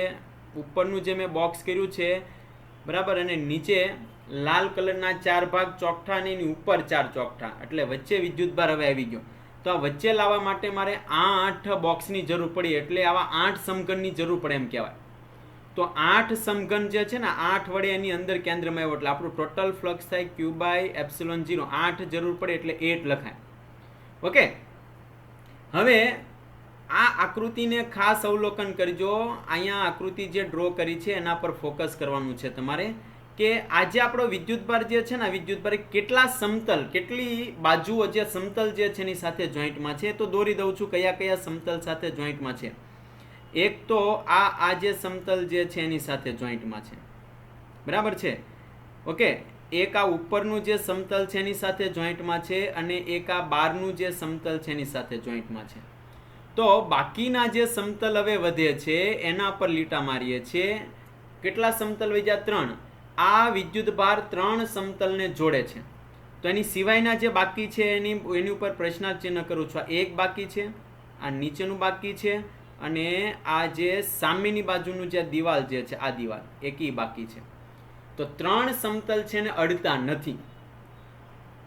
Speaker 1: ઉપરનું જે મેં બોક્સ કર્યું છે, બરાબર, અને નીચે લાલ કલરના 4 ભાગ ચોકઠા અને એની ઉપર 4 ચોકઠા, એટલે વચ્ચે વિદ્યુતભાર હવે આવી ગયો. તો આ વચ્ચે લાવવા માટે મારે 8 બોક્સની જરૂર પડી, એટલે આવા 8 સમઘનની જરૂર પડે એમ કહેવાય. તો 8 સમઘન જે છે ને 8 વડે એની અંદર કેન્દ્રમાં આવ્યો એટલે આપણું ટોટલ ફ્લક્સ થાય ક્યુ બાય એપ્સિલોન 0. 8 જરૂર પડે એટલે 8 લખાય. ઓકે, હવે આ આકૃતિને ખાસ અવલોકન કરજો. અહીંયા આકૃતિ જે ડ્રો કરી છે એના પર ફોકસ કરવાનું છે તમારે, કે આજે આપણો વિદ્યુતભાર જે છે ને વિદ્યુતભાર કેટલા સમતલ, કેટલી બાજુઓ જે સમતલ જે છે એની સાથે જોઈન્ટમાં છે. તો દોરી દઉં છું કયા કયા સમતલ સાથે જોઈન્ટમાં છે. એક તો આ જે સમતલ જે છે એની સાથે જોઈન્ટમાં છે, બરાબર છે. ઓકે, એક આ ઉપરનું જે સમતલ છે એની સાથે જોઈન્ટમાં છે, અને એક આ બહારનું જે સમતલ છે એની સાથે જોઈન્ટમાં છે. તો બાકીના જે સમતલ હવે વધે છે એના પર લીટા મારીએ છીએ. કેટલા સમતલ વધ્યા? 3. આ વિદ્યુતભાર 3 સમતલને જોડે છે. તો એની સિવાયના જે બાકી છે એની ઉપર પ્રશ્નાર્થ ચિહ્ન કરું છું. આ એક બાકી છે, આ નીચેનું બાકી છે, અને આ જે સામેની બાજુનું જે દિવાલ જે છે આ દિવાલ એકી બાકી છે. તો 3 સમતલ છે ને અડતા નથી.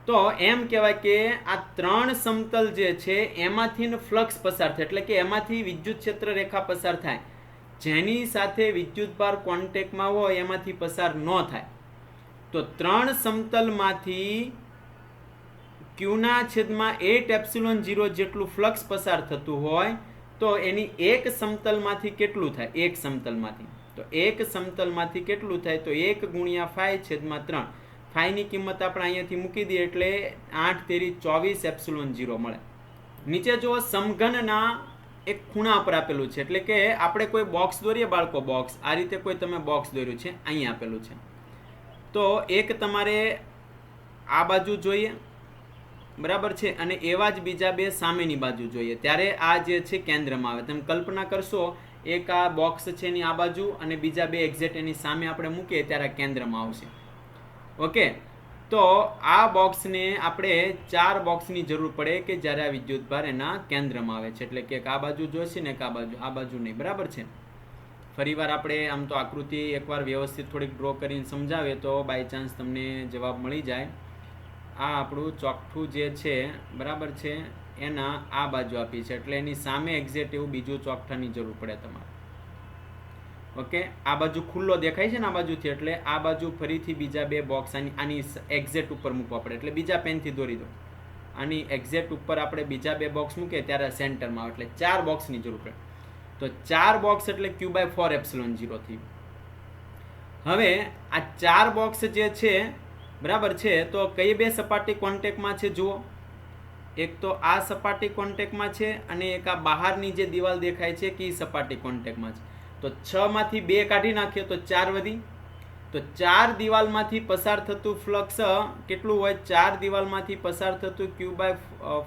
Speaker 1: તો એમ કહેવાય કે આ 3 સમતલ જે છે એમાંથી ફ્લક્સ પસાર થાય, એટલે કે એમાંથી વિદ્યુત ક્ષેત્ર રેખા પસાર થાય. જેની સાથે વિદ્યુતભાર કોન્ટેક્ટમાં હોય એમાંથી પસાર ન થાય. તો 3 સમતલમાંથી ક્યુના છેદમાં 8 એપ્સિલોન 0 જેટલું ફ્લક્સ પસાર થતું હોય તો એની એક સમતલમાંથી કેટલું થાય? એક સમતલમાંથી. તો એક સમતલમાંથી કેટલું થાય? તો 1 ગુણ્યા 5/3. 5 ની કિંમત આપણે અહીંયાથી મૂકી દઈએ એટલે 8 તેરી 24 એપ્સિલોન 0 મળે. નીચે જો સમઘનના એક ખૂણા પર આપેલું છે, એટલે કે આપણે કોઈ બોક્સ દોરીએ બાળકો, બોક્સ આ રીતે કોઈ તમે બોક્સ દોર્યું છે, અહીં આપેલું છે. તો એક તમારે આ બાજુ જોઈએ, બરાબર છે, અને એવા જ બીજા 2 સામેની બાજુ જોઈએ. ત્યારે આ જે છે કેન્દ્રમાં આવે. તમે કલ્પના કરશો એક આ બોક્સ છે એની આ બાજુ અને બીજા 2 એક્ઝેક્ટ એની સામે આપણે મૂકીએ ત્યારે કેન્દ્રમાં આવશે. ઓકે, તો આ બોક્સને આપણે 4 બોક્સની જરૂર પડે કે જ્યારે આ વિદ્યુતભાર એના કેન્દ્રમાં આવે છે. એટલે કે આ બાજુ જોઈશે ને આ બાજુ નહીં, બરાબર છે. ફરીવાર આપણે આમ તો આકૃતિ એકવાર વ્યવસ્થિત થોડીક ડ્રો કરીને સમજાવીએ તો બાય ચાન્સ તમને જવાબ મળી જાય. આ આપણું ચોકઠું જે છે, બરાબર છે, એના આ બાજુ આપી છે, એટલે એની સામે એક્ઝેક્ટ એવું બીજું ચોકઠાની જરૂર પડે તમારે. ઓકે, આ બાજુ ખુલ્લો દેખાય છે ને આ બાજુથી, એટલે આ બાજુ ફરીથી બીજા 2 બોક્સ આની એક્ઝેક્ટ ઉપર મૂકવા પડે. એટલે બીજા પેનથી દોરી દો. આની એક્ઝેક્ટ ઉપર આપણે બીજા 2 બોક્સ મૂકીએ ત્યારે સેન્ટરમાં આવે, એટલે 4 બોક્સની જરૂર પડે. તો 4 બોક્સ એટલે ક્યુ બાય 4 એપ્સિલોન 0 થી. હવે આ 4 બોક્સ જે છે, બરાબર છે, તો કઈ 2 સપાટી કોન્ટેક્ટમાં છે જુઓ. એક તો આ સપાટી કોન્ટેક્ટમાં છે અને એક આ બહારની જે દિવાલ દેખાય છે કે એ સપાટી કોન્ટેક્ટમાં છે. તો 6 માંથી 2 કાઢી નાખીએ તો 4 વધી. તો 4 દિવાલમાંથી પસાર થતું ફ્લક્સ કેટલું હોય? 4 દિવાલમાંથી પસાર થતું ક્યુ બાય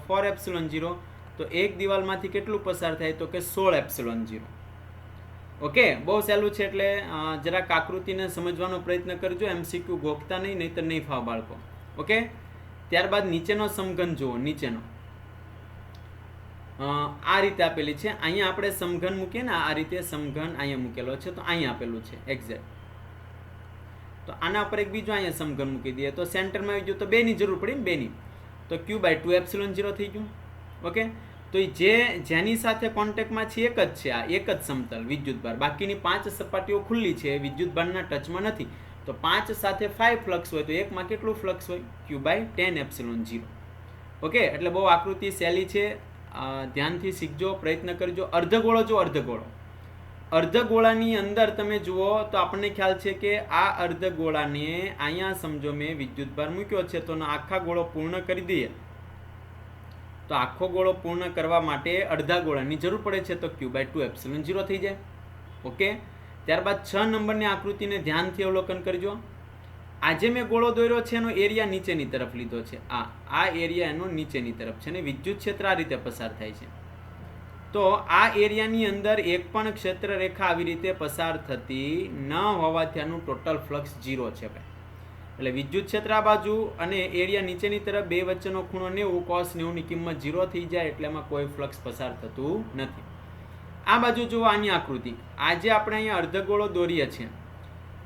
Speaker 1: 4 એપ્સિલોન 0 તો એક દિવાલમાંથી કેટલું પસાર થાય તો કે 16 એપ્સિલોન 0. ઓકે, બહુ સહેલું છે. એટલે જરાક આકૃતિને સમજવાનો પ્રયત્ન કરજો, MCQ ગોખતા નહીં, નહીંતર નહીં ફાવ બાળકો. ઓકે, ત્યારબાદ નીચેનો સમઘન જુઓ. નીચેનો આ રીતે આપેલી છે. અહીંયા આપણે સમઘન મૂકીએ ને, આ રીતે સમઘન અહીંયા મૂકેલો છે, તો અહીંયા આપેલું છે એક્ઝેક્ટ. તો આના પર એક બીજો અહીંયા સમઘન મૂકી દઈએ તો સેન્ટરમાં આવી ગયું, તો 2 ની જરૂર પડી ને, 2 ની, તો Q/2 એપ્સિલોન 0 થઈ ગયું. ઓકે, તો જેની સાથે કોન્ટેક્ટમાં છે એક જ છે, આ એક જ સમતલ વિદ્યુતભાર, બાકીની 5 સપાટીઓ ખુલ્લી છે, વિદ્યુતભારના ટચમાં નથી. તો 5 સાથે 5 ફ્લક્સ હોય તો એકમાં કેટલું ફ્લક્સ હોય? Q/10 epsilon 0. ઓકે, એટલે બહુ આકૃતિ સહેલી છે, ધ્યાનથી શીખજો, પ્રયત્ન કરજો. અર્ધગોળો જો, અર્ધગોળાની અંદર તમે જુઓ તો આપણને ખ્યાલ છે કે આ અર્ધગોળાને અહીંયા સમજો મેં વિદ્યુતભાર મૂક્યો છે, તો આખા ગોળો પૂર્ણ કરી દઈએ તો આખો ગોળો પૂર્ણ કરવા માટે અડધા ગોળાની જરૂર પડે છે, તો Q/2 એપ્સિલોન 0 થઈ જાય. ઓકે, ત્યારબાદ 6 નંબરની આકૃતિને ધ્યાનથી અવલોકન કરજો. આજે મેં ગોળો દોર્યો છે એનો એરિયા નીચેની તરફ લીધો છે, આ એરિયા એનો નીચેની તરફ છે ને વિદ્યુત ક્ષેત્ર આ રીતે પસાર થાય છે. તો આ એરિયાની અંદર એક પણ ક્ષેત્ર રેખા આવી રીતે પસાર થતી ન હોવાથી આનું ટોટલ ફ્લક્સ 0 છે ભાઈ. એટલે વિદ્યુત ક્ષેત્ર આ બાજુ અને એરિયા નીચેની તરફ, બે વચ્ચેનો ખૂણો 90, cos 90 ની કિંમત 0 થઈ જાય, એટલે એમાં કોઈ ફ્લક્સ પસાર થતું નથી. આ બાજુ જુઓ આની આકૃતિ. આજે આપણે અહીંયા અર્ધગોળો દોરીએ છીએ,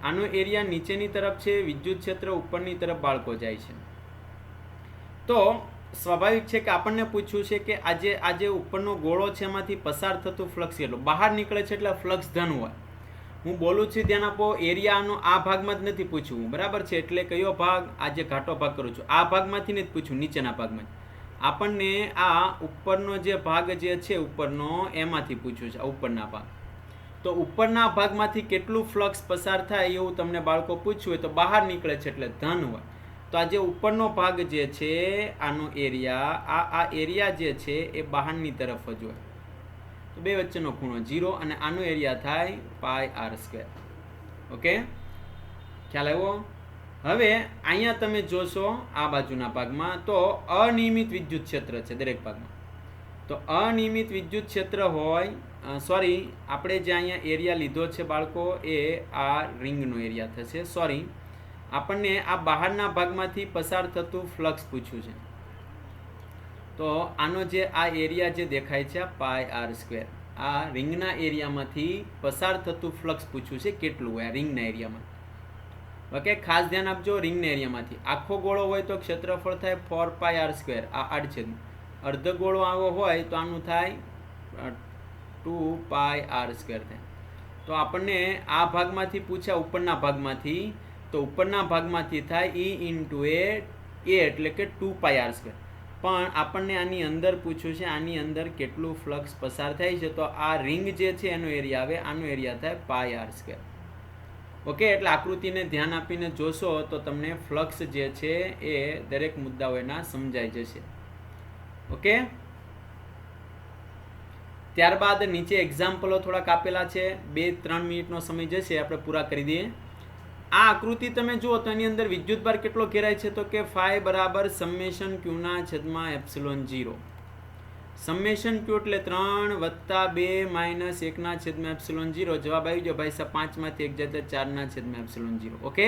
Speaker 1: આનો એરિયા નીચેની તરફ છે, વિદ્યુત ક્ષેત્ર ઉપરની તરફ બાળકો જાય છે. તો સ્વાભાવિક છે કે આપણને પૂછ્યું છે કે આજે ઉપરનો ગોળો છે એમાંથી પસાર થતું ફ્લક્સ કેટલું? બહાર નીકળે છે એટલે ફ્લક્સ ધન હોય. હું બોલું છું ધ્યાન આપો, એરિયાનો આ ભાગમાં જ નથી પૂછ્યું, બરાબર છે? એટલે કયો ભાગ? આજે ઘાટો ભાગ કરું છું, આ ભાગમાંથી નથી પૂછ્યું, નીચેના ભાગમાં. આપણને આ ઉપરનો જે ભાગ જે છે ઉપરનો, એમાંથી પૂછ્યું છે, ઉપરના ભાગ. તો ઉપરના ભાગમાંથી કેટલું ફ્લક્સ પસાર થાય એવું તમને બાળકો પૂછ્યું હોય તો બહાર નીકળે છે એટલે ધન હોય. તો આ જે ઉપરનો ભાગ જે છે આનો એરિયા, આ એરિયા જે છે એ બહારની તરફ જ હોય, તો બે વચ્ચેનો ખૂણો 0 અને આનો એરિયા થાય πr². ઓકે, ખ્યાલ આવ્યો? હવે અહીંયા તમે જોશો આ બાજુના ભાગમાં તો અનિયમિત વિદ્યુત ક્ષેત્ર છે દરેક ભાગમાં. તો અનિયમિત વિદ્યુત ક્ષેત્ર હોય, સોરી, આપણે જે અહીંયા એરિયા લીધો છે બાળકો એ આ રિંગનો એરિયા થશે. સોરી, આપણને આ બહારના ભાગમાંથી પસાર થતું ફ્લક્સ પૂછ્યું છે. તો આનો જે આ એરિયા જે દેખાય છે πr², આ રિંગના એરિયામાંથી પસાર થતું ફ્લક્સ પૂછ્યું છે કેટલું હોય આ રિંગના એરિયામાં. ઓકે, ખાસ ધ્યાન આપજો. રિંગના એરિયામાંથી આખો ગોળો હોય તો ક્ષેત્રફળ થાય 4πr², આ આડછેદ. અર્ધ ગોળો આવો હોય તો આનું થાય 2πr² થાય. તો આપણને આ ભાગમાંથી પૂછ્યા ઉપરના ભાગમાંથી, તો ઉપરના ભાગમાંથી થાય E × A એટલે કે 2πr². પણ આપણને આની અંદર પૂછ્યું છે, આની અંદર કેટલું ફ્લક્સ પસાર થાય છે, તો આ રિંગ જે છે એનો એરિયા આવે, આનો એરિયા થાય πr². ઓકે, એટલે આકૃતિને ધ્યાન આપીને જોશો તો તમને ફ્લક્સ જે છે એ દરેક મુદ્દાઓ એના સમજાઈ જશે. ઓકે, ત્યારબાદ નીચે એક્ઝામ્પલો થોડાક આપેલા છે, 2-3 મિનિટનો સમય જશે, આપણે પૂરા કરી દઈએ. આ આકૃતિ તમે જુઓ તો એની અંદર વિદ્યુતભાર કેટલો ઘેરાય છે, તો કે φ બરાબર સમેશન Q/0. સમેશન Q એટલે 3 + 2 - 1/ε0. જવાબ આવી ગયો ભાઈ સાહેબ, 5 માંથી 1 જતા 4/ε0. ઓકે,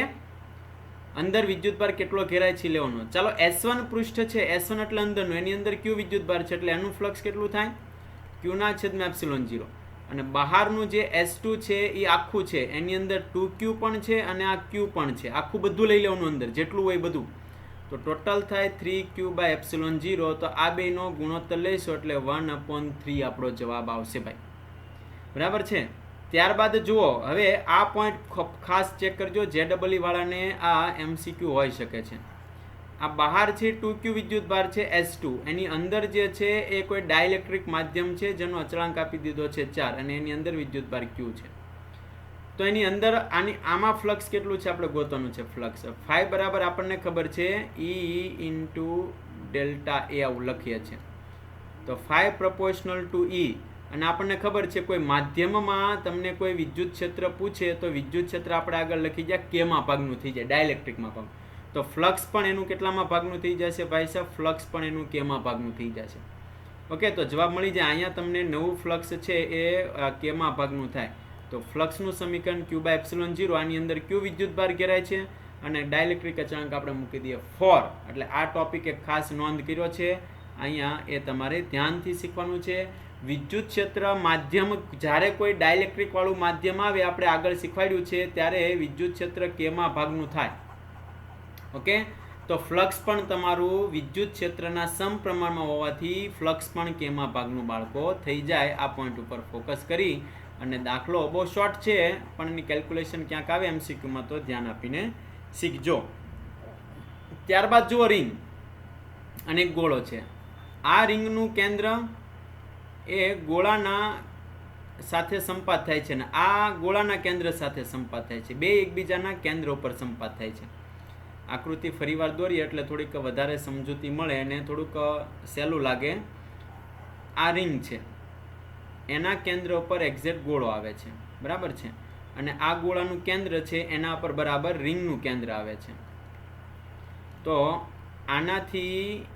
Speaker 1: અંદર વિદ્યુતભાર કેટલો ઘેરાય છે લેવાનો. ચાલો, S1 પૃષ્ઠ છે, S1 એટલે અંદરનું, એની અંદર Q વિદ્યુતભાર છે, એટલે એનું ફ્લક્સ કેટલું થાય? Q/0. અને બહારનું જે S2 છે એ આખું છે, એની અંદર 2Q પણ છે અને આ Q પણ છે, આખું બધું લઈ લેવાનું અંદર જેટલું હોય બધું, તો ટોટલ થાય 3Q/ε0. તો આ બેનો ગુણોત્તર લઈશો એટલે 1/3 આપણો જવાબ આવશે ભાઈ, બરાબર છે. ત્યારબાદ જુઓ, હવે આ પોઈન્ટ ખાસ ચેક કરજો, JEE વાળાને આ MCQ હોઈ શકે છે. આ બહાર છે 2Q વિદ્યુતભાર છે S2, એની અંદર જે છે એ કોઈ ડાઇલેક્ટ્રિક માધ્યમ છે જેનો અચળાંક આપી દીધો છે 4 અને એની અંદર વિદ્યુતભાર Q છે. તો એની અંદર આમાં ફ્લક્સ કેટલું છે આપણે ગોતવાનું છે. ફ્લક્સ φ બરાબર આપણને ખબર છે E × Δ A આવું લખીએ છીએ. તો φ proportional to E, અને આપણને ખબર છે કોઈ માધ્યમમાં તમને કોઈ વિદ્યુત ક્ષેત્ર પૂછે તો વિદ્યુત ક્ષેત્ર આપણે આગળ લખી જાય કેમાં ભાગનું થઈ જાય, ડાઇલેક્ટ્રિકમાં ભાગ. તો ફ્લક્સ પણ એનું કેટલામાં ભાગનું થઈ જશે ભાઈ સાહેબ? ફ્લક્સ પણ એનું કેમાં ભાગનું થઈ જશે. ઓકે, તો જવાબ મળી જાય. અહીંયા તમને નવું ફ્લક્સ છે એ કેમાં ભાગનું થાય, તો ફ્લક્સનું સમીકરણ Q બાય એપ્સિલોન 0, આની અંદર Q વિદ્યુતભાર ઘેરાય છે અને ડાઇલેક્ટ્રિક અચળાંક આપણે મૂકી દઈએ 4. એટલે આ ટોપિક એક ખાસ નોંધ કર્યો છે અહીંયા, એ તમારે ધ્યાનથી શીખવાનું છે. વિદ્યુત ક્ષેત્ર માધ્યમ, જ્યારે કોઈ ડાઇલેક્ટ્રિક વાળું માધ્યમ આવે, આપણે આગળ શીખવાડ્યું છે, ત્યારે વિદ્યુત ક્ષેત્ર કેમાં ભાગનું થાય. ઓકે, તો ફ્લક્સ પણ તમારું વિદ્યુત ક્ષેત્રના સમપ્રમાણમાં હોવાથી ફ્લક્સ પણ કેમાં ભાગનું બાળકો થઈ જાય. આ પોઈન્ટ ઉપર ફોકસ કરી અને દાખલો બહુ શોર્ટ છે પણ એની કેલ્ક્યુલેશન ક્યાંક આવે MCQમાં, તો ધ્યાન આપીને શીખજો. ત્યારબાદ જુઓ રિંગ અને એક ગોળો છે. આ રિંગનું કેન્દ્ર એ ગોળાના સાથે સંપાત થાય છે અને આ ગોળાના કેન્દ્ર સાથે સંપાત થાય છે. બે એકબીજાના કેન્દ્ર ઉપર સંપાત થાય છે. આકૃતિ ફરીવાર દોરીએ એટલે થોડીક વધારે સમજૂતી મળે અને થોડુંક સહેલું લાગે. આ રિંગ છે, એના કેન્દ્ર ઉપર એક્ઝેક્ટ ગોળો આવે છે, બરાબર છે, અને આ ગોળાનું કેન્દ્ર છે એના પર બરાબર રિંગનું કેન્દ્ર આવે છે. તો આનાથી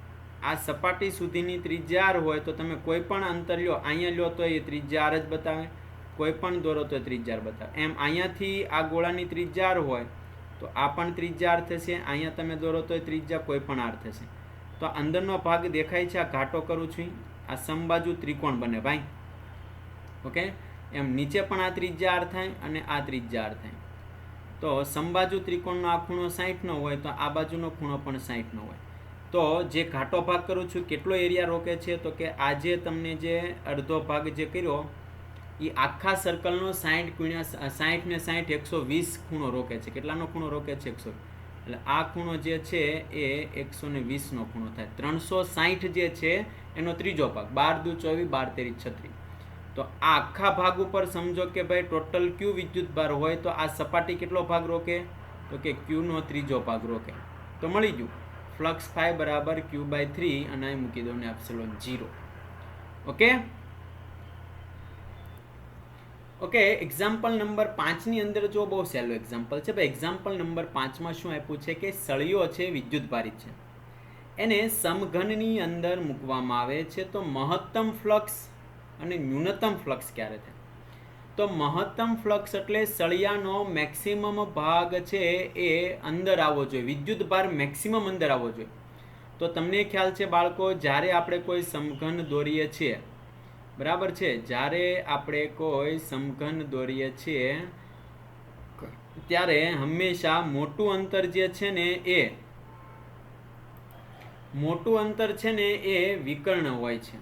Speaker 1: આ સપાટી સુધીની ત્રિજ્યા r હોય તો તમે કોઈ પણ અંતર લ્યો, અહીંયા લ્યો તો એ ત્રિજ્યા r જ બતાવે, કોઈ પણ દોરો તો ત્રિજ્યા r બતાવે. એમ અહીંયાથી આ ગોળાની ત્રિજ્યા r હોય તો આ પણ ત્રિજ્યા r થશે, અહીંયા તમે દોરો તો ત્રિજ્યા કોઈ પણ r થશે. તો અંદરનો ભાગ દેખાય છે, આ ઘાટો કરું છું, આ સમબાજુ ત્રિકોણ બને ભાઈ. ઓકે, એમ નીચે પણ આ ત્રિજ્યા r થાય અને આ ત્રિજ્યા r થાય. તો સમબાજુ ત્રિકોણનો આ ખૂણો 60 નો હોય તો આ બાજુનો ખૂણો પણ 60 નો હોય. તો જે ઘાટો ભાગ કરું છું કેટલો એરિયા રોકે છે, તો કે આજે તમને જે અડધો ભાગ જે કર્યો એ આખા સર્કલનો 60 ગુણ્યા 60 ને 60 120 ખૂણો રોકે છે. કેટલાનો ખૂણો રોકે છે? 100. એટલે આ ખૂણો જે છે એ 120 નો ખૂણો થાય. 360 જે છે એનો ત્રીજો ભાગ, 12 દુ 24, 12 તેરી 36. તો આ આખા ભાગ ઉપર સમજો કે ભાઈ ટોટલ Q વિદ્યુત ભાર હોય તો આ સપાટી કેટલો ભાગ રોકે, તો કે Q નો ત્રીજો ભાગ રોકે. તો મળી ગયું ફ્લક્સ phi બરાબર Q બાય 3 અને અહીં મૂકી દો ને epsilon 0. Okay okay, example number 5 ની અંદર જો બહુ સહેલું એક્ઝામ્પલ છે ભાઈ. એક્ઝામ્પલ નંબર 5 માં શું આપ્યું છે કે સળિયો છે વિદ્યુત ભારિત છે, એને સમઘનની અંદર મૂકવામાં આવે છે. તો મહત્તમ ફ્લક્સ અને ન્યૂનતમ ફ્લક્સ ક્યારે થાય? તો મહત્તમ ફ્લક્સ એટલે સળિયાનો મેક્સિમમ ભાગ છે એ અંદર આવવો જોઈએ, વિદ્યુત ભાર મેક્સિમમ અંદર આવવો જોઈએ. તો તમને ખ્યાલ છે બાળકો, જ્યારે આપણે કોઈ સમઘન દોરીએ છીએ, બરાબર છે, જ્યારે આપણે કોઈ સમઘન દોરીએ છીએ ત્યારે હંમેશા મોટું અંતર જે છે ને એ વિકર્ણ હોય છે,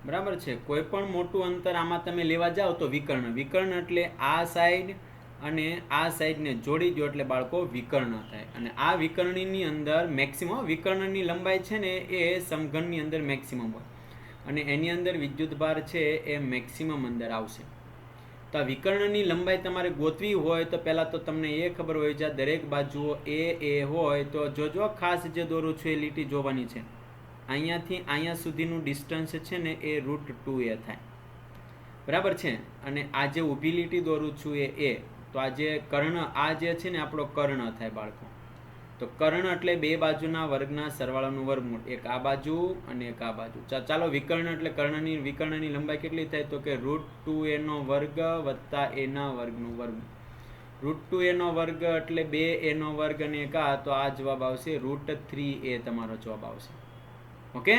Speaker 1: બરાબર છે. કોઈ પણ મોટું અંતર આમાં તમે લેવા જાઓ તો વિકર્ણ એટલે આ સાઈડ અને આ સાઈડને જોડી દો એટલે બાળકો વિકર્ણ થાય. અને આ વિકર્ણની અંદર મેક્સિમમ, વિકર્ણની લંબાઈ છે ને એ સમઘનની અંદર મેક્સિમમ હોય અને એની અંદર વિદ્યુતભાર છે એ મેક્સિમમ અંદર આવશે. તો આ વિકર્ણની લંબાઈ તમારે ગોતવી હોય તો પહેલાં તો તમને એ ખબર હોય છે દરેક બાજુઓ એ હોય તો જોજો, ખાસ જે દોરું છું એ લીટી જોવાની છે. અહીંયાથી અહીંયા સુધીનું ડિસ્ટન્સ છે ને એ √2a થાય, બરાબર છે. અને આ જે ઊભી લીટી દોરું છું એ તો આ જે કર્ણ, આ જે છે ને આપણો કર્ણ થાય બાળકો. તો કર્ણ એટલે બે બાજુના વર્ગના સરવાળાનું વર્ગમૂળ, એક આ બાજુ અને એક આ બાજુ. ચાલો વિકર્ણ એટલે વિકર્ણની લંબાઈ કેટલી થાય, તો કે √2a નો વર્ગ વત્તા a ના વર્ગનું વર્ગમૂળ. √2a નો વર્ગ એટલે 2a નો વર્ગ અને એક આ, તો આ જવાબ આવશે √3a તમારો જવાબ આવશે. ઓકે,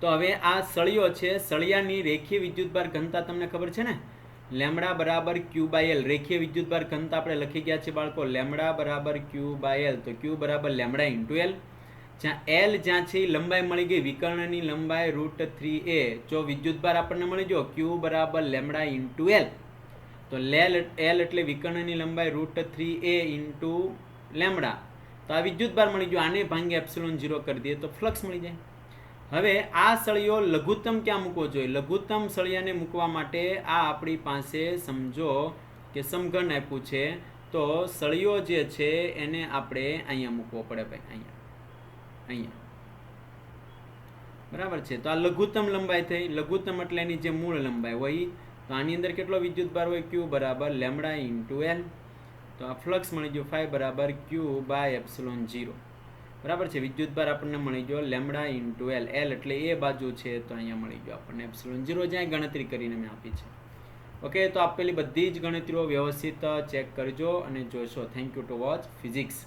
Speaker 1: તો હવે આ સળિયો છે, સળિયાની રેખીય વિદ્યુતભાર ઘનતા તમને ખબર છે ને, લેમડા બરાબર Q બાય L. રેખીય વિદ્યુતભાર ઘનતા આપણે લખી ગયા છે બાળકો, લેમડા બરાબર Q બાય L. તો Q બરાબર લેમડા ઇન્ટુ L. જ્યાં L જ્યાં છે એ લંબાઈ મળી ગઈ, વિકર્ણની લંબાઈ √3a. જો વિદ્યુતભાર આપણને મળી ગયો Q બરાબર લેમડા ઇન્ટુ L, તો L એટલે વિકર્ણની લંબાઈ √3a ઇન્ટુ લેમડા. તો આ વિદ્યુતભાર મળી ગયો, આને ભાંગે એપ્સિલોન 0 કરી દઈએ તો ફ્લક્સ મળી જાય. હવે આ સળિયો લઘુત્તમ ક્યાં મૂકવો જોઈએ? લઘુત્તમ સળિયાને મૂકવા માટે આ આપણી પાસે સમજો કે સમઘન આપ્યું છે, તો સળિયો જે છે એને આપણે અહીંયા મૂકવો પડે ભાઈ, અહીંયા, બરાબર છે. તો આ લઘુત્તમ લંબાઈ થઈ. લઘુત્તમ એટલે એની જે મૂળ લંબાઈ હોય, તો આની અંદર કેટલો વિદ્યુતભાર હોય? Q બરાબર લેમડા ઇન્ટુ L. તો આ ફ્લક્સ મળી ગયો phi બરાબર Q બાય એપ્સિલોન 0. બરાબર છે. વિદ્યુતભાર આપણને મળી ગયો લેમડા ઇન્ટુ એલ. એલ એટલે એ બાજુ છે તો અહીંયા મળી ગયો આપણને એપ્સિલોન 0, જ્યાં ગણતરી કરીને મેં આપી છે. ઓકે, તો આપેલી બધી જ ગણતરીઓ વ્યવસ્થિત ચેક કરજો અને જોશો. Thank you two watch physics.